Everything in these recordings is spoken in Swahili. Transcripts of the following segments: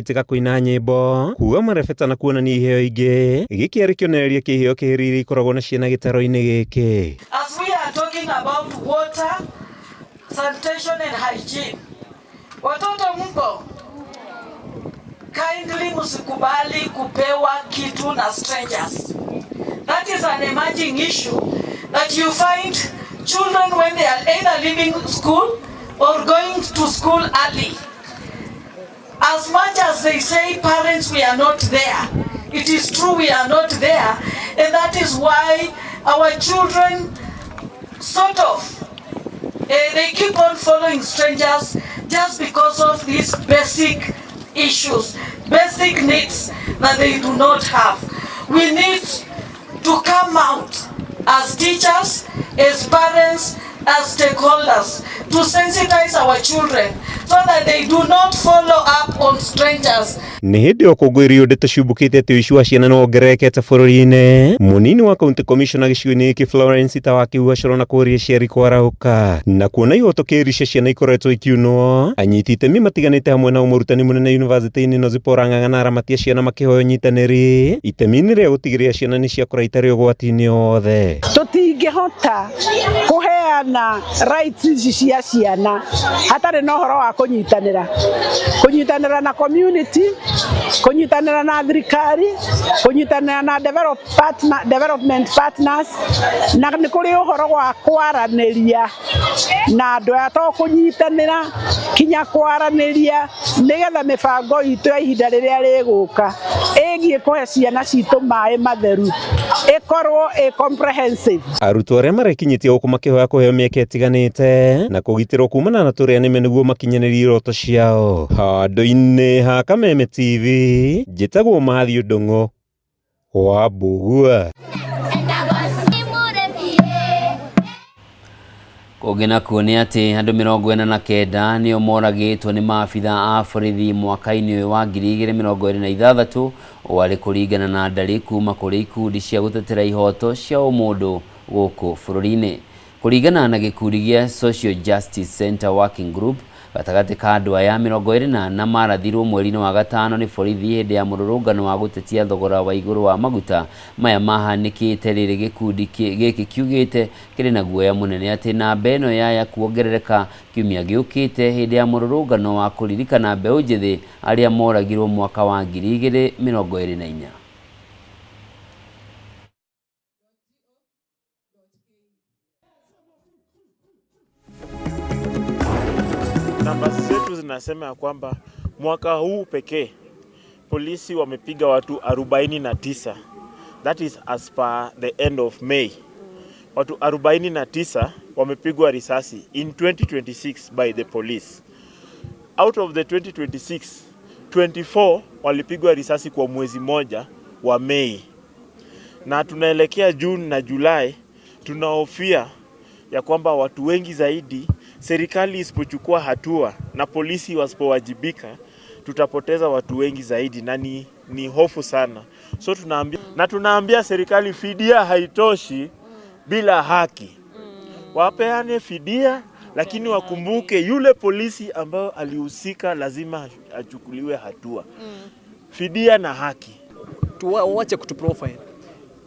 gutiga kuina nyimbo kuga marebeta na kuonania iheo ingi giki ari kionereria kiheo kihiriri ikoragwo na ciana gitaro-ini giki. As we are talking about water, sanitation and hygiene, watoto mko kindly musikubali kupewa kitu na strangers. That is an emerging issue that you find children when they are either leaving school or going to school early. As much as they say, parents, we are not there, it is true we are not there, and that is why our children sort of, they keep on following strangers just because of these basic issues, basic needs that they do not have. We need to come out as teachers, as parents, as stakeholders to sensitize our children so that they do not follow up on strangers. Ni hindi ukungwiri undu tucumbukite ati uici wa ciana no ongererekete bururi-ini. Munini wa county commissioner gicigo-ini giki Florence Tawakiuga coro na kuria ciari kwarahuka na kuona ihoto kirisha ciana ikoretwo ikiunwo. Anyiti itemi matiganite hamwe na umurutani munene university-ini no Zipporah Ng'ang'a aramatia ciana makihoya unyitaniri itemi-ini ria gutigirira ciana ni ciakora itari ugwati-ini othe. Tutingihota kuheana rights ici cia ciana hatari na uhoro wa kunyitanira na community, kunyitanira na thirikari, kunyitanira na development partners, na ni kuri uhoro wa kwaraniria na andu ato kunyitanira kinya kwaraniria nigetha mibango itu ya ihinda riria riguka igie kuhe ciana citu mai matheru ikorwo comprehensive. Arutwo aria marekinyitie guku makihoya kuheo mieke itiganite na kugitirwo kumana na turia nime niguo makinyanirie iroto ciao. Handu-ini ha Kameme TV njitagwo Mathew Ndung'u wa Mbugua. Kũgena kuoni ati andu 49 nio moragitwo ni maabitha a borithi mwaka-ini uyu wa 2026 wari kuringana na ndari kuma kuri ikundi cia gutetera ihoto cia umundu guku bururi-ini. Kuringana na gikundi gia Social Justice Center Working Group, gatagati ka andu aya 24 marathirwo mweri-ini wa gatano ni borithi hindi ya mururungano wa gutetia thogora wa iguru wa maguta maya mahanikite riri gikundi giki kiugite kiri na guoya munene ati namba ino yaya kuongerereka kiumia giukite hindi ya mururungano wa kuririkana mbeu njithi aria moragirwo mwaka wa 2024. Namba zetu zinasema ya kwamba mwaka huu pekee polisi wamepiga watu 49. That is as per the end of May. Watu 49 wamepigwa risasi in 2026 by the police. Out of the 2026, 24 walipigwa risasi kwa mwezi moja wa Mei. Na tunaelekea June na Julai, tunahofia ya kwamba watu wengi zaidi, serikali isipochukua hatua na polisi wasipowajibika, tutapoteza watu wengi zaidi na ni hofu sana. So tunaambia serikali fidia haitoshi bila haki. Wapeane fidia, lakini wakumbuke yule polisi ambao alihusika lazima achukuliwe hatua. Fidia na haki. Tuwache kutuprofile.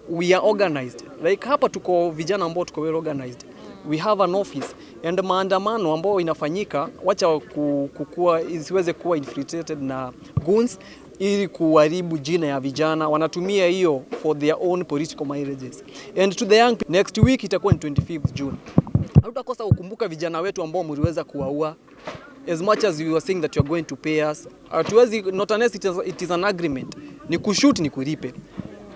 We are organized. Like hapa tuko vijana ambao tuko well organized. We have an office and maandamano ambao inafanyika wacha kukua isiweze kuwa infiltrated na goons ili kuharibu jina ya vijana. Wanatumia hiyo for their own political mileages. And to the young, next week itakuwa 25th June. Hatutakosa kukumbuka vijana wetu ambao mliweza kuwaua. As much as you are saying that you are going to pay us, hatuwezi, not unless it is an agreement. Ni kushoot ni kulipe.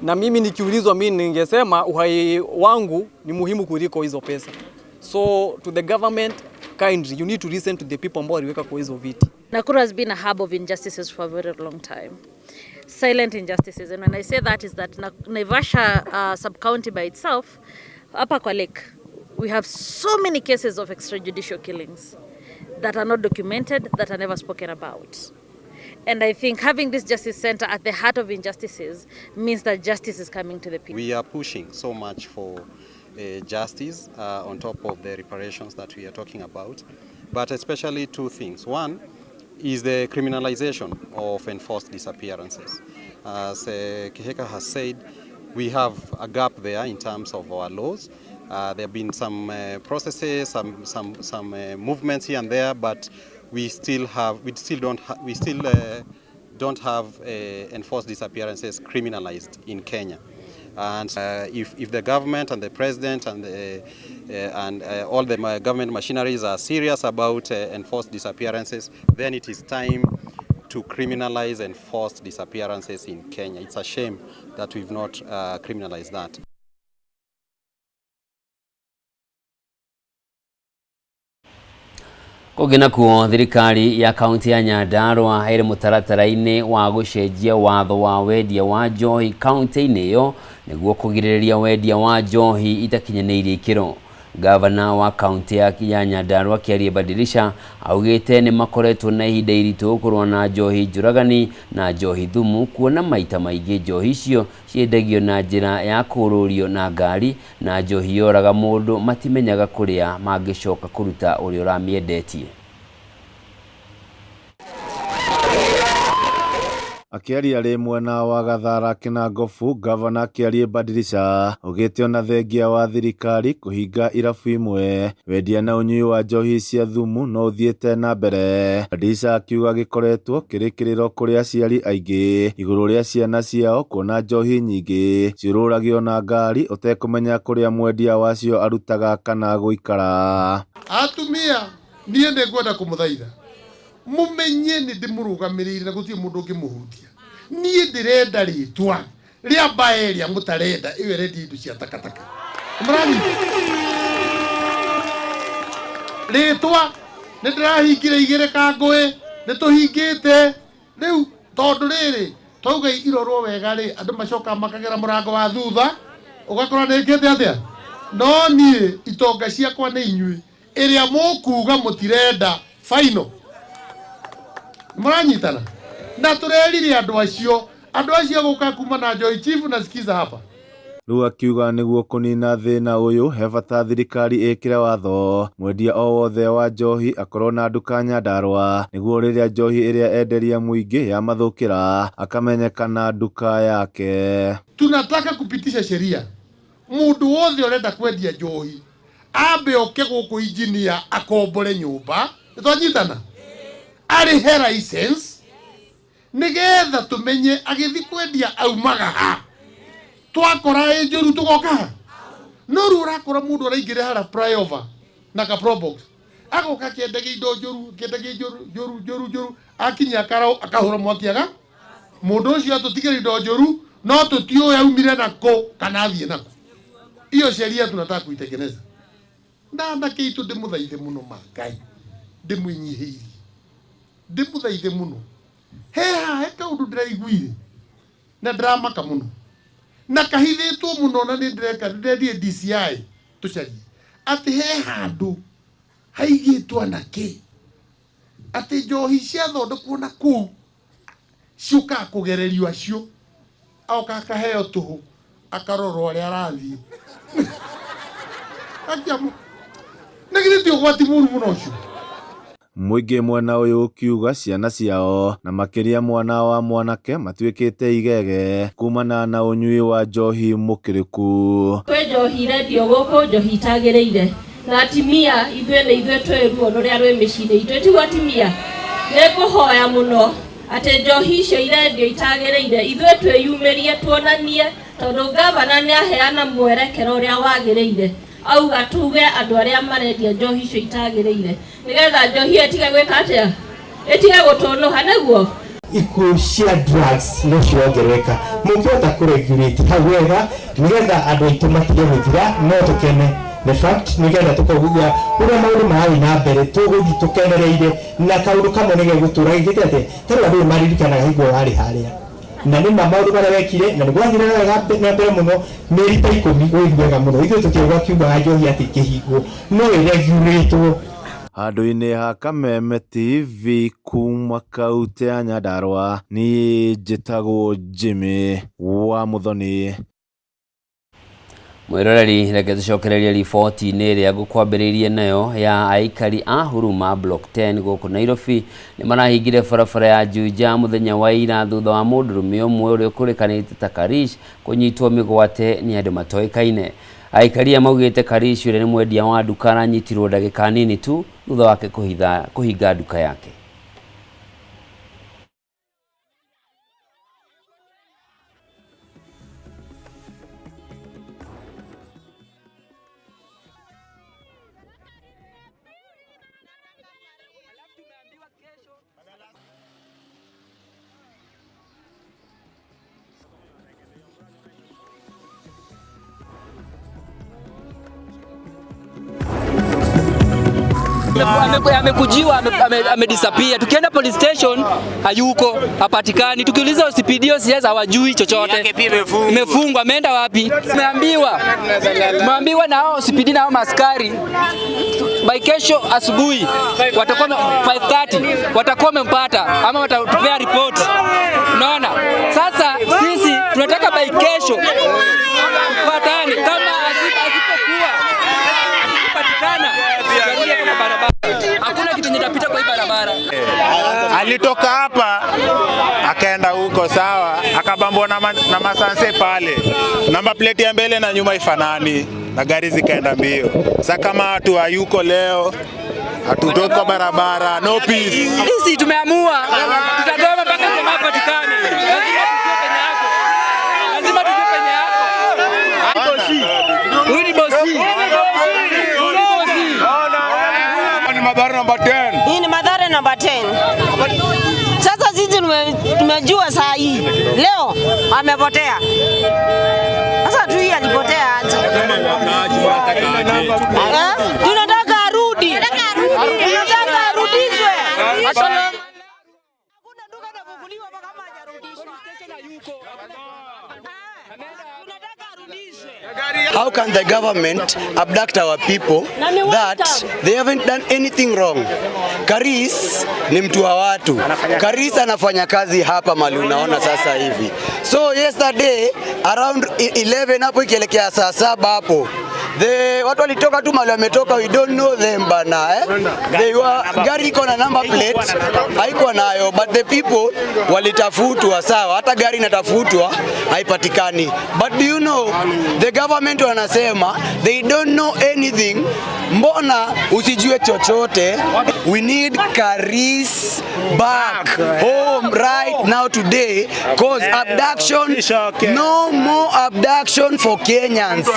Na mimi nikiulizwa mimi ningesema uhai wangu ni muhimu kuliko hizo pesa. So to the government, kindly, you need to listen to the people ambao waliweka kwa hizo viti. Nakuru has been a hub of injustices for a very long time. Silent injustices. And when I say that is that Naivasha sub-county by itself, hapa kwa lake, we have so many cases of extrajudicial killings that are not documented, that are never spoken about. And I think having this justice center at the heart of injustices means that justice is coming to the people. We are pushing so much for justice on top of the reparations that we are talking about, but especially two things. One, is the criminalization of enforced disappearances. As Kihika has said, we have a gap there in terms of our laws. There have been some processes, some movements here and there, but we still don't have enforced disappearances criminalized in Kenya. And if the government and the president and all the government machineries are serious about enforced disappearances, then it is time to criminalize enforced disappearances in Kenya. It's a shame that we've not criminalized that. Kũgina kuo thirikari ya kaunti ya Nyandarua ĩrĩ mũtaratara-inĩ wa gũcenjia watho wa wendia wa njohi kaunti-inĩ ĩyo nĩguo kũgirĩrĩria wendia wa njohi itakinyanĩirie ikĩro. Gavana wa kaunti ya Nyandarua Kiarie Badirisha augĩte nĩ makoretwo na ihinda iritũ kũrũa na njohi njũragani na njohi thumu, kuona maita maingĩ njohi icio ciendagio na njĩra ya kũrũrio na ngari na njohi yoraga mũndũ matimenyaga kũrĩa mangĩcoka kũruta ũrĩa ũramĩendetie. Akiaria rĩ mwena wa Gathara Kinangofu, Gavana Kiarie Badirisha augĩte ona thengia wa thirikari kũhinga irabu imwe, wendia na ũnyui wa njohi cia thumu no ũthiĩte na mbere. Badirisha akiuga gĩkoretwo kĩrĩ kĩrĩro kũrĩ aciari aingĩ igũrũ rĩa ciana ciao kuona njohi nyingĩ ciũrũragio na ngari ũtekũmenya kũrĩa mwendia wacio arutaga kana gũikara. Atumia niĩ nĩngwenda kũmũthaitha mumenye nĩ ndĩmũrũgamĩrĩire na gũtirĩ mũndũ ũngĩmũhutia. Niĩ ndĩrenda rĩtwa rĩa mbaeria mũtarenda ĩyo ĩrendia indo cia takataka. Mũranyita rĩtwa nĩ ndĩrahingire igĩrĩ kangũĩ nĩ tũhingĩte rĩu tondũ rĩrĩ twauga irorwo wega rĩ andũ macoka makagera mũrango wa thutha ũgakora nĩngĩte atĩa. No niĩ itonga ciakwa nĩ inyuĩ ĩrĩa mũkuga mũtirenda final. Muranyitana na turerire andũ acio gũka kuma na njohi. Chief nasikiza hapa rĩu akiuga nĩguo kũnina thĩna ũyũ he bata thirikari ĩkĩre watho mwendia o wothe wa njohi akorwo na nduka Nyandarua nĩguo rĩrĩa njohi ĩrĩa enderia mũingĩ yamathũkĩra akamenyeka na nduka yake. Tunataka kupitisha sheria mũndũ wothe ũrenda kwendia njohi ambe oke gũkũ engineer akombore nyũmba. Twanyitana arihe license nigetha tumenye agithi kwendia aumaga ha twakora njũru tugoka ha. No rĩu ũrakora mũndũ araingĩra hara flyover na ka probox agoka kĩendagia indo njũru kĩendagia njũru akinya akahũra mwaki aga mũndũ ũcio atũtigĩra indo njũru no tũtiũĩ aumire nako kana athiĩ nako. Hiyo sheria tunataka kuitengeneza na ndake itu ndĩmũthaithe mũno Ngai ndĩmũnyihĩire ndĩmũthaithe mũno he kaũndũ ndĩraiguire na ndĩramaka mũno na kahithĩtwo mũno na ndĩrendie DCI tũcarie atĩ he handũ haigĩtwo anake atĩ njohi ciathondekwo na kũu ciũkaga kũgererio acio agoka akaheo tũhũ akarorwo ũrĩa arathiĩ. Nĩ githĩ ũgwati mũru mũno ũcio. Mũingĩ mwena ũyũ ũkiuga ciana ciao na makĩria mwana wa mwanake matuĩkĩte igege kumana na ũnyui wa njohi mũkĩrĩku. Kwĩ njohi irendio gũkũ njohi itagĩrĩire na atimia ithuĩ nĩ ithuĩ twĩ ruo rũrĩa rwĩ mĩciĩ-inĩ itũ. Tiga atimia nĩngũhoya mũno atĩ njohi icio irendio itagĩrĩire ithuĩ twĩyumĩrie tuonanie, tondũ gavana nĩaheana mwerekero ũrĩa wagĩrĩire auga tuge andũ arĩa marendia njohi icio itagĩrĩire nĩgetha njohi ĩtige gwĩka atĩa ĩtige gũtũnũha nĩguo. Ikuũ cia drugs no ciongerereka mũngĩhota kũregulate hau wega nĩgetha andũ aitũ matige gũthira no tũkene. The fact nĩgetha tũkauga ũrĩa maũndũ marathiĩ na mbere tũgũthiĩ tũkenereire na kaũndũ kamwe nĩgegũtũra gĩkĩte atĩ tarĩ andũ maririkanaga hĩndĩ warĩ harĩa na nĩ maũndũ marĩa wekire na nĩgwathire na mbere mũno mĩeri ta 10 gwĩthwega mũno ithuĩ tũkĩuga kiuga njohi atĩ kĩhingwo no ĩregulatwo. Handũ-inĩ ha Kameme TV kuma kaunti ya Nyandarua niĩ njĩtagwo Jimmy wa Muthoni. Mwiroreri reke tucokererie riboti ĩrĩa ngũkwambĩrĩirie nayo ya aikari a Huruma Block 10 gũkũ Nairobi nĩ marahingire barabara ya Juja mũthenya wa ira thutha wa mũndũrũme ũmwe ũrĩa ũkũrĩkanĩte ta Karish kũnyitwo mĩgwate nĩ andũ matoĩkaine. Aikari maugĩte Karish ũrĩa nĩ mwendia wa nduka aranyitirwo ndagĩka nini tu thutha wake kũhinga nduka yake. Amekujiwa, amedisappear. Tukienda police station hayuko, hapatikani. Tukiuliza OCPD hawajui chochote. Imefungwa, ameenda wapi? Tumeambiwa na hao OCPD na hao maskari by kesho asubuhi watakuwa 5:30 watakuwa wamempata ama watatupea report. Unaona? Sasa sisi tunataka by kesho patane, kama asipokuwa asipatikana hakuna kitu nitapita kwa hii barabara. Alitoka hapa akaenda huko, sawa, akabambwa na masanse pale, namba plate ya mbele na nyuma ifanani na gari zikaenda mbio. Sasa kama watu hayuko leo, hatutoki kwa barabara, no peace. Sisi tumeamua tutagoma mpaka jamaa apatikane. Lazima tujue penye yako. Huyu ni bosi. Madhara number 10. Hii ni Madhara number 10. Sasa sisi tumejua saa hii. Leo amepotea. Sasa tu hii alipotea aje? Tunataka arudi. Tunataka arudishwe. Hakuna duka litafunguliwa mpaka kama hajarudishwa. How can the government abduct our people that they haven't done anything wrong? Karis ni mtu wa watu. Karis anafanya kazi hapa mali unaona sasa hivi. So yesterday around 11 hapo ikielekea saa 7 hapo, watu walitoka tu mali wametoka, we don't know them bana gari iko na number plate haiko nayo, but the people walitafutwa, sawa, hata gari inatafutwa haipatikani. But do you know the government wanasema they don't know anything. Mbona usijue chochote? We need Karis back home right now today, cause abduction, no more abduction for Kenyans.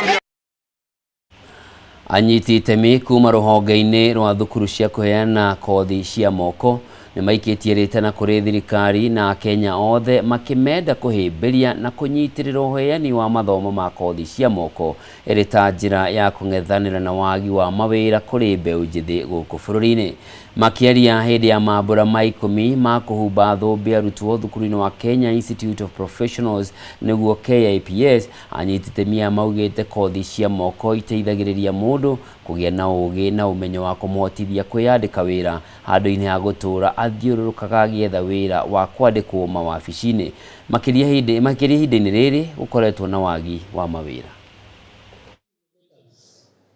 Anyiti itemi kuma ruhonge-inĩ rwa thukuru cia kuheana kothi cia moko nĩ maikĩtie rĩtana kũrĩ thirikari na Kenya othe makĩmenda kũhĩmbĩria na kũnyitĩrĩra ũheani wa mathomo ma kothi cia moko ĩrĩ ta njĩra ya kũng'ethanĩra na wagi wa mawĩra kũrĩ mbeũ njĩthĩ gũkũ bũrũri-inĩ. Makĩaria hĩndĩ ya mambũra ma 10 ma kũhumba thũmbĩ arutwo thukuru-inĩ wa Kenya Institute of Professionals nĩguo KIPS, anyiti itemi maugĩte kothi cia moko iteithagĩrĩria mũndũ kũgĩa na ũũgĩ na ũmenyo wa kũmũhotithia kwĩyandĩka wĩra handũ-inĩ ha gũtũũra athiũrũrũkaga agĩetha wĩra wa kwandĩkwo mawabici-inĩ. Makĩria ihinda-inĩ rĩrĩ gũkoretwo na wagi wa mawĩra.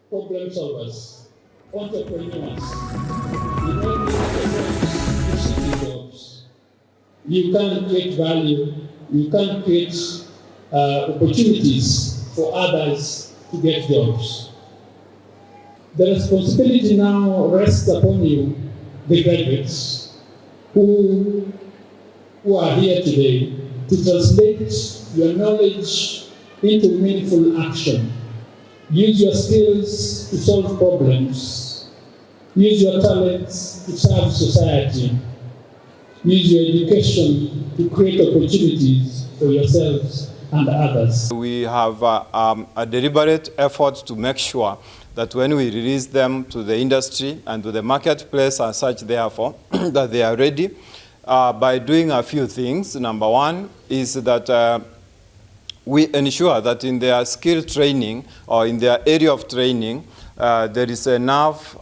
Problem solvers, entrepreneurs, you can't create value, you can't create opportunities for others to get jobs. The responsibility now rests upon you, the graduates, who are here today, to translate your knowledge into meaningful action. Use your skills to solve problems. Use your talents to serve society. Use your education to create opportunities for yourselves and others. We have a deliberate effort to make sure that when we release them to the industry and to the marketplace as such, therefore, that they are ready by doing a few things. Number one is that we ensure that in their skill training or in their area of training, there is enough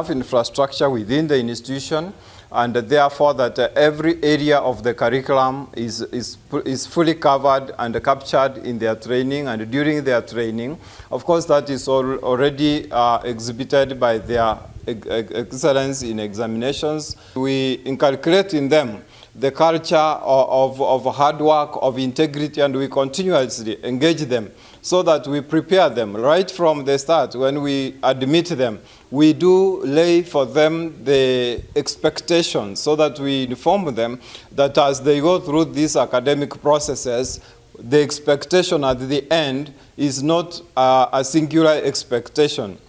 infrastructure within the institution and therefore that every area of the curriculum is fully covered and captured in their training and during their training. Of course, that is already exhibited by their excellence in examinations. We inculcate in them the culture of hard work, of integrity, and we continuously engage them so that we prepare them right from the start. When we admit them, we do lay for them the expectations so that we inform them that as they go through these academic processes, the expectation at the end is not a singular expectation.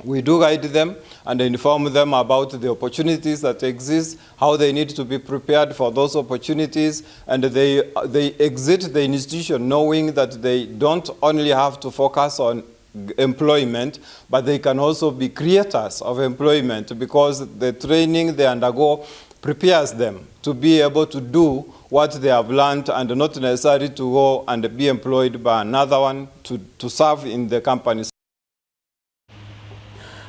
We do guide them and inform them about the opportunities that exist, how they need to be prepared for those opportunities, and they exit the institution knowing that they don't only have to focus on employment, but they can also be creators of employment, because the training they undergo prepares them to be able to do what they have learned and not necessarily to go and be employed by another one to serve in the companies.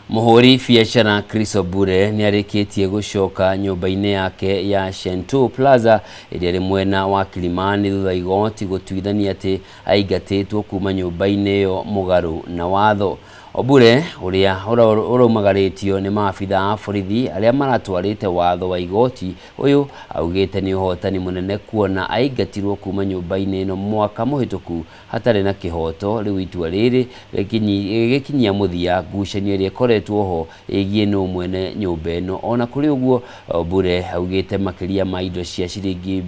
Muhuri biacara Chris Obure ni arikitie gucoka nyumba-ini yake ya Shento Plaza ĩrĩa ĩrĩ mwena wa Kilimani thutha igoti gũtuithania atĩ aingatĩtwo kuma nyumba-ini ĩyo mũgarũ na watho. Obure ũrĩa ũraumagarĩtio nĩ maabitha a borithi arĩa maratwarĩte watho wa igoti ũyũ augĩte nĩ ũhotani mũnene kuona aingatirwo kuma nyũmba-inĩ ĩno mwaka mũhĩtũku hatarĩ na kĩhoto. Rĩu itua rĩrĩ rĩgĩkinyia mũthia ngucanio ĩrĩa ĩkoretwo ho ĩgiĩ nũ mwene nyũmba ĩno. Ona kũrĩ ũguo, Obure augĩte makĩria ma indo cia ciringi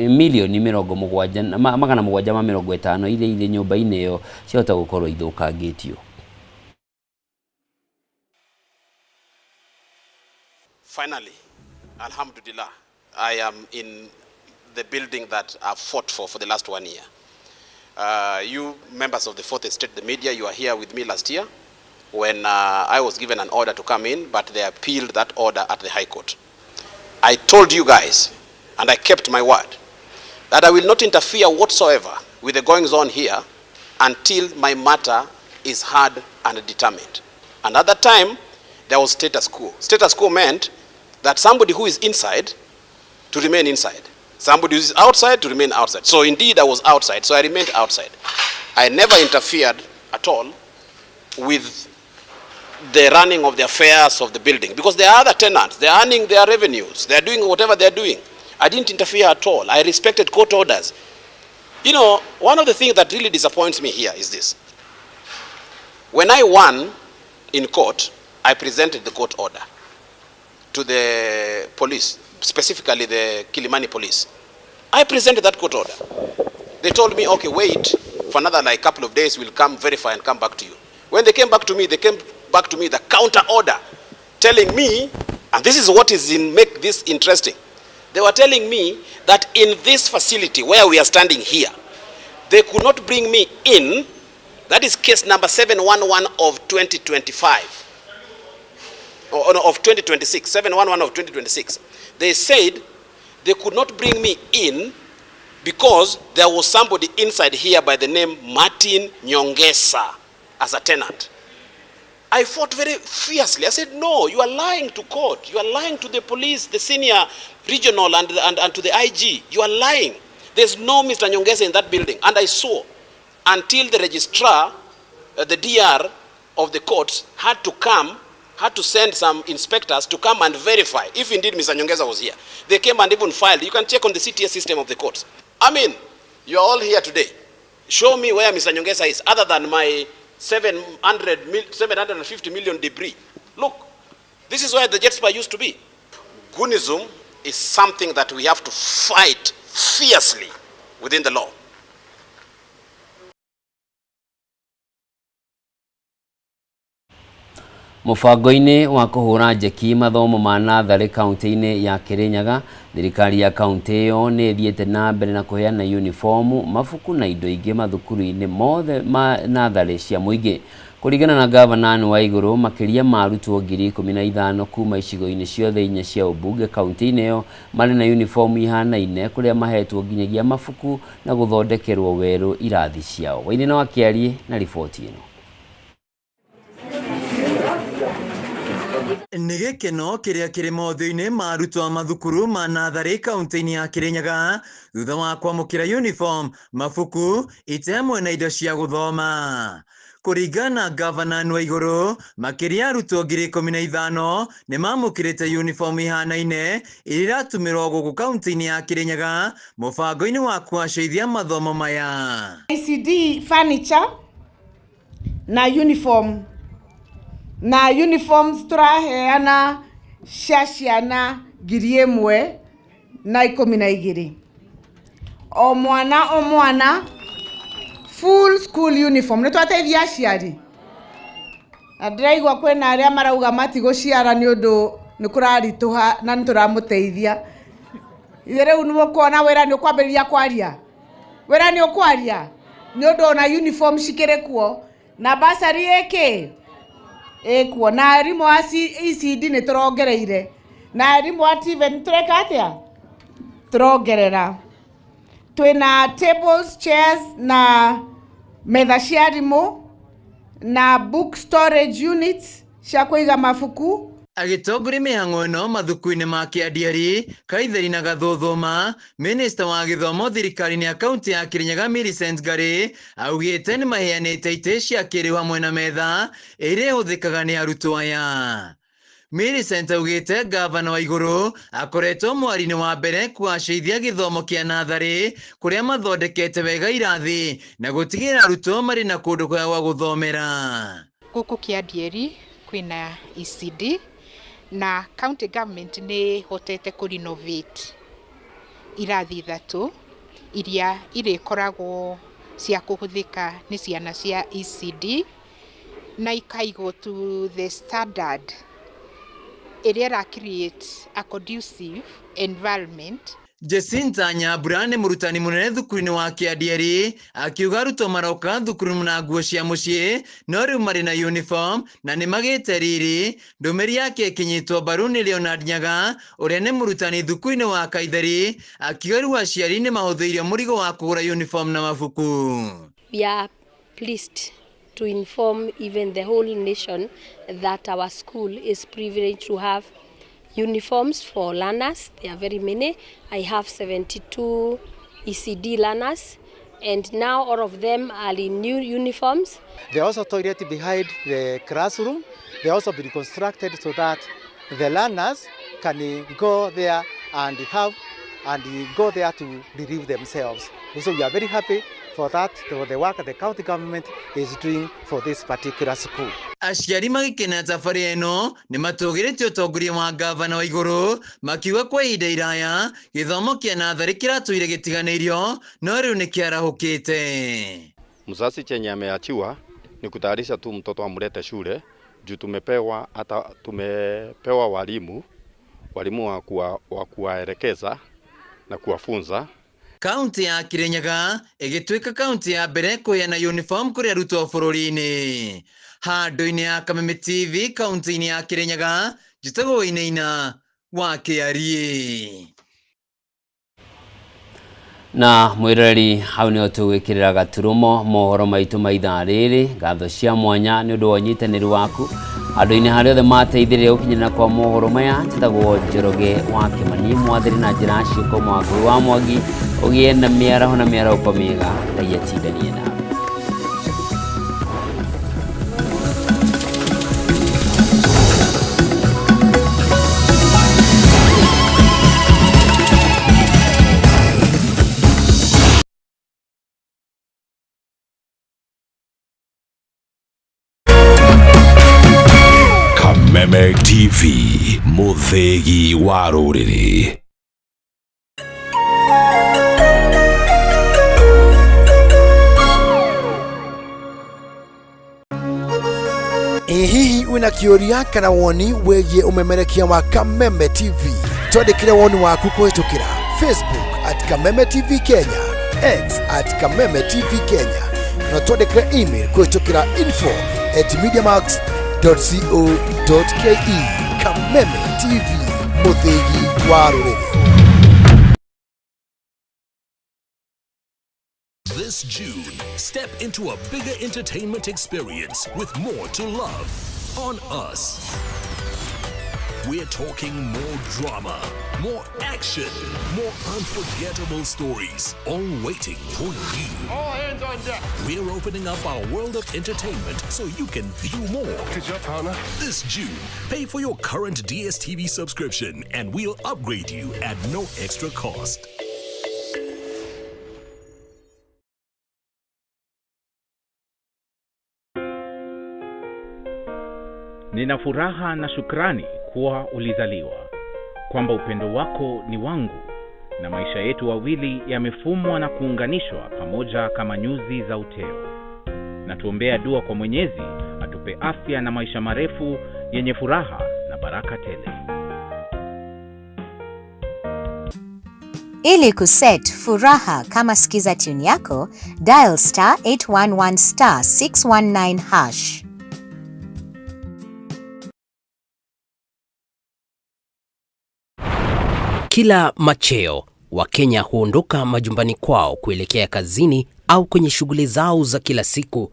milioni 750 iria irĩ nyũmba-inĩ ĩyo ciahota gũkorwo ithũkangĩtio. Finally, alhamdulillah, I am in the building that I've fought for the last 1 year. You members of the Fourth Estate, the media, you are here with me last year when I was given an order to come in, but they appealed that order at the High Court. I told you guys, and I kept my word, that I will not interfere whatsoever with the goings on here until my matter is heard and determined. And at that time, there was status quo. Status quo meant that somebody who is inside to remain inside. Somebody who is outside to remain outside. So indeed I was outside, so I remained outside. I never interfered at all with the running of the affairs of the building, because there are other tenants, they are earning their revenues, they are doing whatever they are doing. I didn't interfere at all. I respected court orders. You know, one of the things that really disappoints me here is this. When I won in court, I presented the court order to the police, specifically the Kilimani police. I presented that court order. They told me, okay, wait for another like couple of days, we'll come verify and come back to you. When they came back to me, the counter order telling me, and this is what is make this interesting. They were telling me that in this facility where we are standing here, they could not bring me in. That is case number 711 of 2025. Of 2026, 711 of 2026. They said they could not bring me in because there was somebody inside here by the name Martin Nyongesa as a tenant. I fought very fiercely. I said, no, you are lying to court. You are lying to the police, the senior regional and to the IG. You are lying. There's no Mr. Nyongesa in that building. And I saw until the registrar, the DR of the courts had to send some inspectors to come and verify if indeed Mr. Nyongesa was here. They came and even filed. You can check on the CTS system of the courts. I mean, you are all here today. Show me where Mr. Nyongesa is, other than my 750 million debris. Look, this is where the jet spy used to be. Goonism is something that we have to fight fiercely within the law. Mũbango-inĩ wa kũhũra njeki mathomo ma natharĩ kaunti-inĩ ya Kirinyaga, thirikari ya kaunti ĩyo nĩ ĩthiĩte na mbere na kũheana uniform, mabuku na indo ingĩ mathukuru-inĩ mothe ma natharĩ cia mũingĩ. Kũringana na gavana Anne Waigũrũ, makĩria ma arutwo 15,000 kuma icigo-inĩ ciothe 4 cia ũmbunge kaunti-inĩ ĩyo marĩ na uniform ihanaine, kũrĩa mahetwo nginyagia mabuku na gũthondekerwo werũ irathi ciao. Wainaina wa Kĩarie na riboti ĩno. nĩ gĩkeno kĩrĩa kĩrĩ mothe-inĩ ma arutwo a mathukuru ma natharĩ kaunti-inĩ ya Kirinyaga thutha wa kwamũkĩra uniform, mabuku, itemwe na indo cia gũthoma. Kũringana na Gavana Anne Waigũrũ, makĩria arutwo 15,000 nĩ mamũkĩrĩte uniform ihanaine iria iratũmĩrwo gũkũ kaunti-inĩ ya Kirinyaga mũbango-inĩ wa kũgacĩrithia mathomo maya. ICD furniture na uniforms tũraheana cia ciana 1,012 o mwana full school uniform. Nĩ twateithia aciari na ndĩraigua kwĩna arĩa marauga matigũciara nĩ ũndũ nĩ kũraritũha na nĩ tũramũteithia. Ithe rĩu nĩ mũkuona wĩra nĩ ũkwambĩrĩria kwaria, wĩra nĩ ũkwaria nĩ ũndũ ona uniform cikĩrĩ kuo na basari ĩkuo na arimũ a ECD nĩ tũrongereire na arimũ a TVET nĩ tũreka atĩa tũrongerera. Twĩna tables, chairs na metha cia arimũ na book storage units cia kũiga mabuku. Agĩtongoria mĩhang'o ĩno mathukuru-inĩ ma Kĩandiari, Kaitheri na Gathuthuma, Minista wa Gĩthomo thirikari-inĩ ya kaunti ya Kirinyaga Millicent Ngari augĩte nĩ maheanĩte itĩ cia kĩrĩu hamwe na metha ĩrĩa ĩhũthĩkaga nĩ arutwo aya. Millicent augĩte Gavana Waigũrũ akoretwo mwari-inĩ wa mbere kũgacĩrithia gĩthomo kĩa natharĩ kũrĩa mathondekete wega irathi na gũtigĩrĩra arutwo marĩ na kũndũ kwega gwa gũthomera. Gũkũ Kĩandiari kwĩna ECD na county government nĩ hotete kũ renovate irathi 3 iria irĩkoragwo cia kũhũthĩka nĩ ciana cia ECD na ikaigwo to the standard ĩrĩa ra create a conducive environment. Jacinta Nyambura nĩ mũrutani mũnene thukuru-inĩ wa Kĩandiari akiuga arutwo maroka thukuru na nguo cia mũciĩ no rĩu marĩ na uniform na nĩ magĩte riri. Ndũmĩrĩri yake ĩkinyĩtwo mbaru nĩ Leonard Nyaga ũrĩa nĩ mũrutani thukuru-inĩ wa Kaitheri akiuga rĩu aciari nĩ mahũthĩirio mũrigo wa kũgũra uniform na mabuku. We are pleased to inform even the whole nation that our school is privileged to have uniforms for learners. There are very many. I have 72 ECD learners and now all of them are in new uniforms. There are also toilets behind the classroom. They also be reconstructed so that the learners can go there and go there to relieve themselves. So we are very happy for that, for the work the county government is doing for this particular school. Aciari magĩkena thabarĩ ĩno nĩ matũgĩrĩte ũtongoria wa Gavana Waigũrũ makiuga kwa ihinda iraya gĩthomo kĩa natharĩ kĩratũire gĩtiganĩirio no rĩu nĩ kĩarahũkĩte. Mzazi chenye ameachiwa ni kutayarisha tu mtoto amlete shule juu tumepewa walimu wa kuwaelekeza na kuwafunza. Kaunti ya Kirinyaga ĩgĩtuĩka kaunti ya mbere kũheana uniform kũrĩ arutwo bũrũri-inĩ. Handũ-inĩ ya Kameme TV kaunti-inĩ ya Kirinyaga, njĩtagwo Wainaina wa Kĩarie. Na mwĩroreri hau nĩho tũgwĩkĩrĩra gaturumo mohoro maitũ ma ithaa rĩrĩ. Ngatho cia mwanya nĩ ũndũ wa ũnyitanĩri waku andũ-inĩ harĩa othe mateithĩrĩria gũkinyĩra kwa mohoro maya. Njĩtagwo Njoroge wa Kĩmani, mwathĩri na njĩra ciĩko Mwangũi wa Mwangi. Ũgĩe na mĩaraho mĩega Ngai atindanie nawe. Kameme TV, mũthĩgi wa rũrĩrĩ. Hihi wina kĩũria kana woni wĩgiĩ ũmemerekia wa Kameme TV? Twandĩkĩre woni waku kũhĩtũkĩra Facebook @Kameme TV Kenya, X @Kameme TV Kenya, na twandĩkĩre email kũhĩtũkĩra info@mediamax.co.ke. Kameme TV, mũthĩgi wa rũrĩrĩ. This June, step into a bigger entertainment experience with more to love on us. We're talking more drama, more action, more unforgettable stories, all waiting for you. All hands on deck. We're opening up our world of entertainment so you can view more. Good job, partner. This June, pay for your current DSTV subscription and we'll upgrade you at no extra cost. Nina furaha na shukrani kuwa ulizaliwa, kwamba upendo wako ni wangu, na maisha yetu wawili yamefumwa na kuunganishwa pamoja kama nyuzi za uteo. Na tuombea dua kwa Mwenyezi atupe afya na maisha marefu yenye furaha na baraka tele. Ili kuset furaha kama skiza tune yako, dial *811 *619#. Kila macheo, Wakenya huondoka majumbani kwao kuelekea kazini au kwenye shughuli zao za kila siku,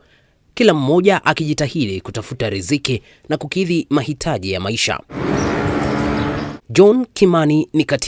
kila mmoja akijitahidi kutafuta riziki na kukidhi mahitaji ya maisha. John Kimani ni